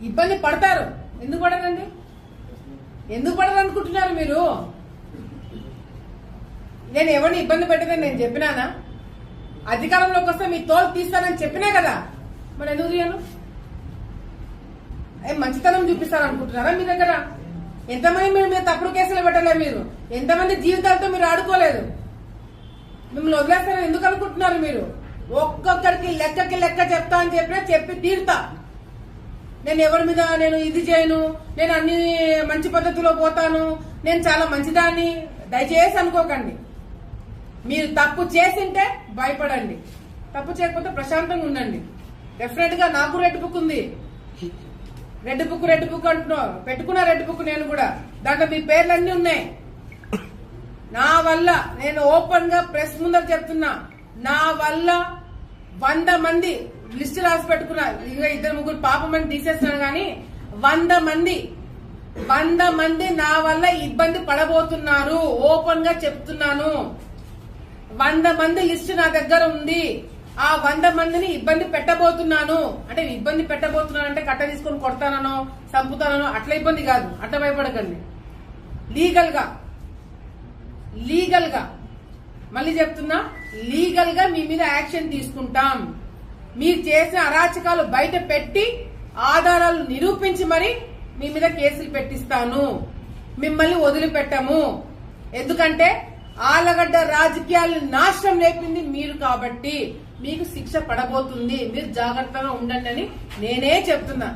ఇబ్బంది పడతారు. ఎందుకు పడరండి? ఎందుకు పడరు అనుకుంటున్నారు మీరు? నేను ఎవరిని ఇబ్బంది పెట్టదని నేను చెప్పినానా? అధికారంలోకి వస్తే మీ తోలు తీస్తానని చెప్పినా కదా, మరి ఎందుకు తీయను? మంచితనం చూపిస్తారనుకుంటున్నారా? మీ దగ్గర ఎంతమంది మీరు మీద తప్పుడు కేసులు పెట్టలే? మీరు ఎంతమంది జీవితాలతో మీరు ఆడుకోలేదు? మిమ్మల్ని వదిలేస్తారని ఎందుకు అనుకుంటున్నారు మీరు? ఒక్కొక్కరికి లెక్క చెప్తా అని చెప్పినా చెప్పి తీరుతా. నేను ఎవరి మీద నేను ఇది చేయను, నేను అన్ని మంచి పద్ధతిలో పోతాను, నేను చాలా మంచిదాన్ని దయచేసి అనుకోకండి. మీరు తప్పు చేసింటే భయపడండి, తప్పు చేయకపోతే ప్రశాంతంగా ఉండండి. డెఫినెట్ గా నాకు రెడ్ బుక్ ఉంది. రెడ్ బుక్ అంటున్నావు, పెట్టుకున్నా రెడ్ బుక్ నేను కూడా. దాంట్లో మీ పేర్లన్నీ ఉన్నాయి. నా వల్ల నేను ఓపెన్ గా ప్రెస్ ముందర చెప్తున్నా, నా వల్ల 100 మంది లిస్ట్ రాసి పెట్టుకున్నా. ఇంకా 2-3 పాపమని తీసేస్తున్నాను కానీ 100 మంది నా వల్ల ఇబ్బంది పడబోతున్నారు. ఓపెన్ గా చెప్తున్నాను. 100 మంది లిస్ట్ నా దగ్గర ఉంది. ఆ 100 మందిని ఇబ్బంది పెట్టబోతున్నాను. అంటే ఇబ్బంది పెట్టబోతున్నాను అంటే కట్ట తీసుకొని కొడతానో చంపుతానో అట్లా ఇబ్బంది కాదు. అట్లా భయపడకండి. లీగల్ గా మళ్ళీ చెప్తున్నా, లీగల్ గా మీ మీద యాక్షన్ తీసుకుంటాం. మీరు చేసిన అరాచకాలు బయట పెట్టి ఆధారాలు నిరూపించి మరి మీ మీద కేసులు పెట్టిస్తాను. మిమ్మల్ని వదిలిపెట్టము. ఎందుకంటే ఆలగడ్డ రాజకీయాలు నాశనం లేపింది మీరు కాబట్టి మీకు శిక్ష పడబోతుంది. మీరు జాగ్రత్తగా ఉండండి అని నేనే చెప్తున్నా.